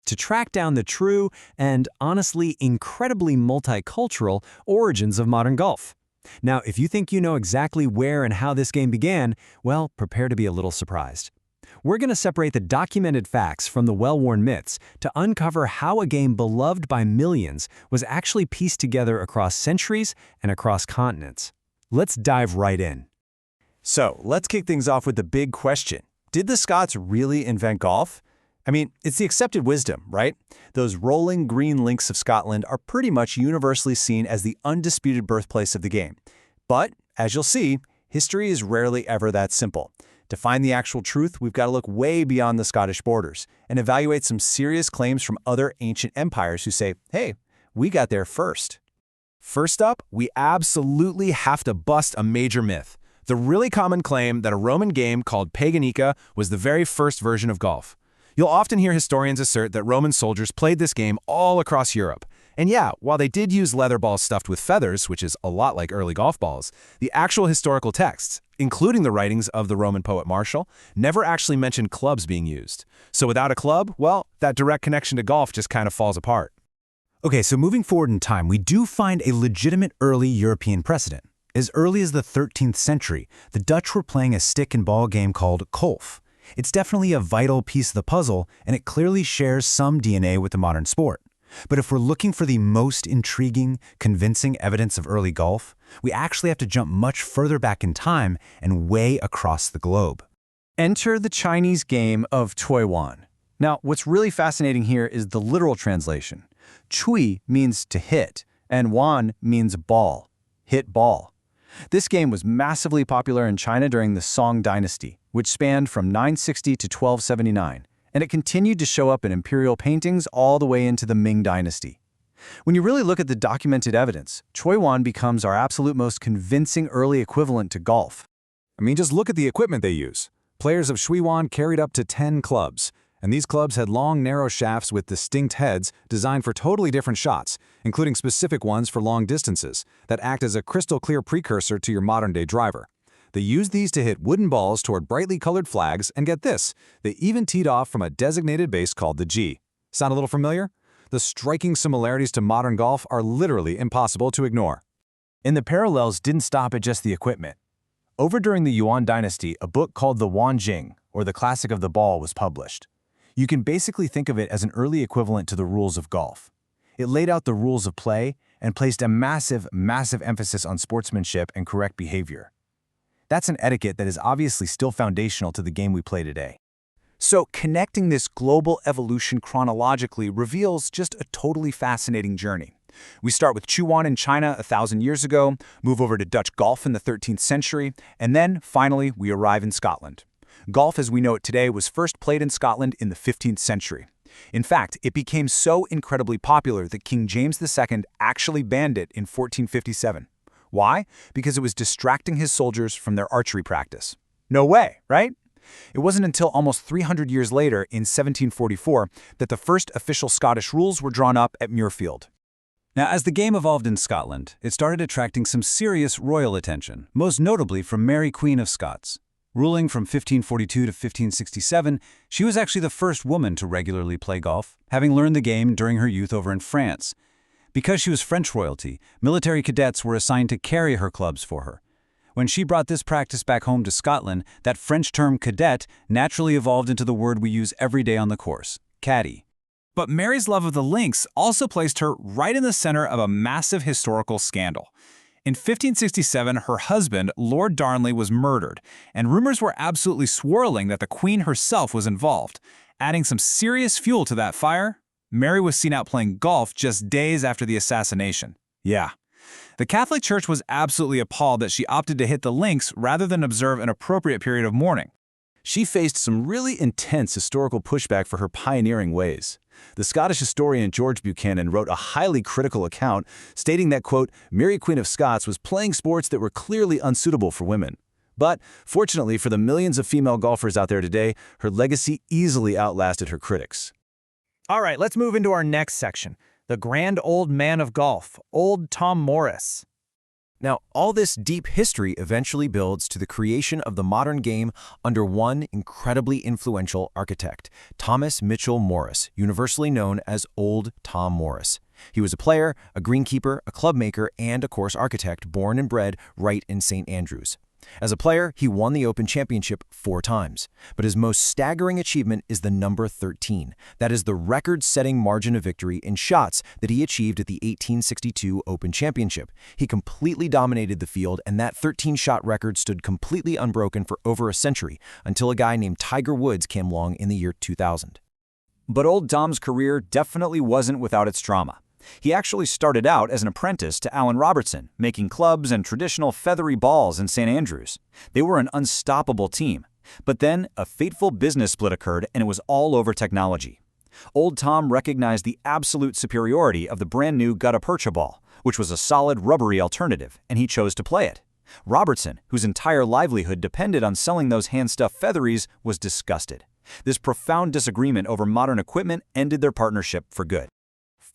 to track down the true and, honestly, incredibly multicultural origins of modern golf. Now, if you think you know exactly where and how this game began, well, prepare to be a little surprised. We're going to separate the documented facts from the well-worn myths to uncover how a game beloved by millions was actually pieced together across centuries and across continents. Let's dive right in. So, let's kick things off with the big question. Did the Scots really invent golf? I mean, it's the accepted wisdom, right? Those rolling green links of Scotland are pretty much universally seen as the undisputed birthplace of the game. But, as you'll see, history is rarely ever that simple. To find the actual truth, we've got to look way beyond the Scottish borders and evaluate some serious claims from other ancient empires who say, hey, we got there first. First up, we absolutely have to bust a major myth. The really common claim that a Roman game called Paganica was the very first version of golf. You'll often hear historians assert that Roman soldiers played this game all across Europe. And yeah, while they did use leather balls stuffed with feathers, which is a lot like early golf balls, the actual historical texts, including the writings of the Roman poet Martial, never actually mentioned clubs being used. So without a club, well, that direct connection to golf just kind of falls apart. Okay, so moving forward in time, we do find a legitimate early European precedent. As early as the 13th century, the Dutch were playing a stick and ball game called Kolf. It's definitely a vital piece of the puzzle, and it clearly shares some DNA with the modern sport. But if we're looking for the most intriguing, convincing evidence of early golf, we actually have to jump much further back in time and way across the globe. Enter the Chinese game of Cui Wan. Now, what's really fascinating here is the literal translation. Cui means to hit, and Wan means ball. Hit ball. This game was massively popular in China during the Song dynasty, which spanned from 960 to 1279. And it continued to show up in imperial paintings all the way into the Ming dynasty. When you really look at the documented evidence, Cui Wan becomes our absolute most convincing early equivalent to golf. I mean, just look at the equipment they use. Players of Cui Wan carried up to 10 clubs, and these clubs had long, narrow shafts with distinct heads designed for totally different shots, including specific ones for long distances that act as a crystal-clear precursor to your modern-day driver. They used these to hit wooden balls toward brightly colored flags, and get this, they even teed off from a designated base called the G. Sound a little familiar? The striking similarities to modern golf are literally impossible to ignore. And the parallels didn't stop at just the equipment. Over during the Yuan dynasty, a book called the Wanjing, or the Classic of the Ball, was published. You can basically think of it as an early equivalent to the rules of golf. It laid out the rules of play and placed a massive, massive emphasis on sportsmanship and correct behavior. That's an etiquette that is obviously still foundational to the game we play today. So connecting this global evolution chronologically reveals just a totally fascinating journey. We start with Cui Wan in China 1,000 years ago, move over to Dutch golf in the 13th century, and then, finally, we arrive in Scotland. Golf as we know it today was first played in Scotland in the 15th century. In fact, it became so incredibly popular that King James II actually banned it in 1457. Why? Because it was distracting his soldiers from their archery practice. No way, right? It wasn't until almost 300 years later, in 1744, that the first official Scottish rules were drawn up at Muirfield. Now, as the game evolved in Scotland, it started attracting some serious royal attention, most notably from Mary Queen of Scots. Ruling from 1542 to 1567, she was actually the first woman to regularly play golf, having learned the game during her youth over in France. Because she was French royalty, military cadets were assigned to carry her clubs for her. When she brought this practice back home to Scotland, that French term cadet naturally evolved into the word we use every day on the course, caddy. But Mary's love of the links also placed her right in the center of a massive historical scandal. In 1567, her husband, Lord Darnley, was murdered, and rumors were absolutely swirling that the Queen herself was involved. Adding some serious fuel to that fire, Mary was seen out playing golf just days after the assassination. Yeah. The Catholic Church was absolutely appalled that she opted to hit the links rather than observe an appropriate period of mourning. She faced some really intense historical pushback for her pioneering ways. The Scottish historian George Buchanan wrote a highly critical account stating that, quote, Mary Queen of Scots was playing sports that were clearly unsuitable for women. But, fortunately for the millions of female golfers out there today, her legacy easily outlasted her critics. All right, let's move into our next section, the grand old man of golf, Old Tom Morris. Now, all this deep history eventually builds to the creation of the modern game under one incredibly influential architect, Thomas Mitchell Morris, universally known as Old Tom Morris. He was a player, a greenkeeper, a club maker, and a course architect born and bred right in St. Andrews. As a player, he won the Open Championship 4 times, but his most staggering achievement is the number 13. That is the record-setting margin of victory in shots that he achieved at the 1862 Open Championship. He completely dominated the field, and that 13-shot record stood completely unbroken for over a century, until a guy named Tiger Woods came along in the year 2000. But Old Tom's career definitely wasn't without its drama. He actually started out as an apprentice to Allen Robertson, making clubs and traditional feathery balls in St. Andrews. They were an unstoppable team. But then, a fateful business split occurred and it was all over technology. Old Tom recognized the absolute superiority of the brand new gutta percha ball, which was a solid, rubbery alternative, and he chose to play it. Robertson, whose entire livelihood depended on selling those hand-stuffed featheries, was disgusted. This profound disagreement over modern equipment ended their partnership for good.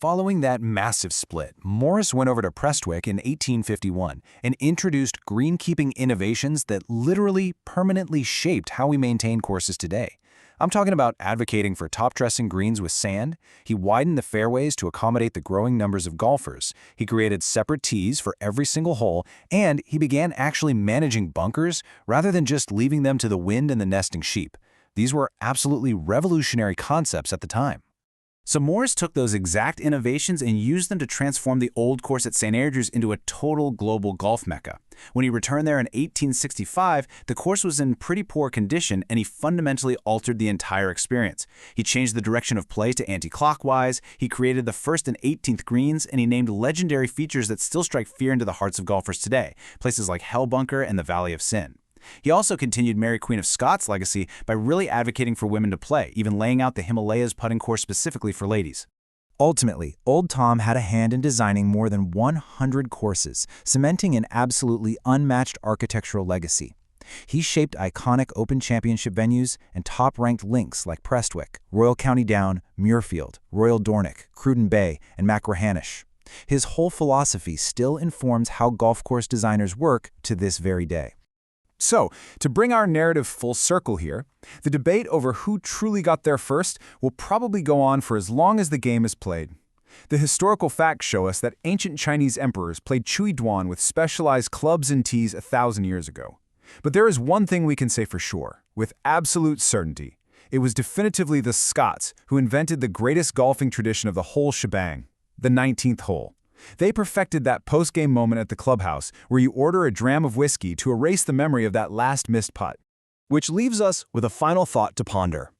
Following that massive split, Morris went over to Prestwick in 1851 and introduced greenkeeping innovations that literally permanently shaped how we maintain courses today. I'm talking about advocating for top-dressing greens with sand. He widened the fairways to accommodate the growing numbers of golfers. He created separate tees for every single hole, and he began actually managing bunkers rather than just leaving them to the wind and the nesting sheep. These were absolutely revolutionary concepts at the time. So Morris took those exact innovations and used them to transform the old course at St. Andrews into a total global golf mecca. When he returned there in 1865, the course was in pretty poor condition and he fundamentally altered the entire experience. He changed the direction of play to anti-clockwise, he created the 1st and 18th greens, and he named legendary features that still strike fear into the hearts of golfers today, places like Hell Bunker and the Valley of Sin. He also continued Mary Queen of Scots' legacy by really advocating for women to play, even laying out the Himalayas putting course specifically for ladies. Ultimately, Old Tom had a hand in designing more than 100 courses, cementing an absolutely unmatched architectural legacy. He shaped iconic Open Championship venues and top-ranked links like Prestwick, Royal County Down, Muirfield, Royal Dornoch, Cruden Bay, and Machrihanish. His whole philosophy still informs how golf course designers work to this very day. So, to bring our narrative full circle here, the debate over who truly got there first will probably go on for as long as the game is played. The historical facts show us that ancient Chinese emperors played Chui Duan with specialized clubs and tees 1,000 years ago. But there is one thing we can say for sure, with absolute certainty. It was definitively the Scots who invented the greatest golfing tradition of the whole shebang, the 19th hole. They perfected that post-game moment at the clubhouse where you order a dram of whiskey to erase the memory of that last missed putt. Which leaves us with a final thought to ponder.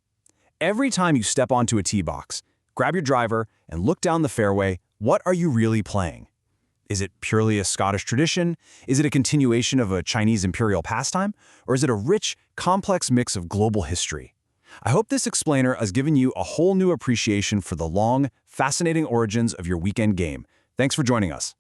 Every time you step onto a tee box, grab your driver and look down the fairway, what are you really playing? Is it purely a Scottish tradition? Is it a continuation of a Chinese imperial pastime? Or is it a rich, complex mix of global history? I hope this explainer has given you a whole new appreciation for the long, fascinating origins of your weekend game. Thanks for joining us.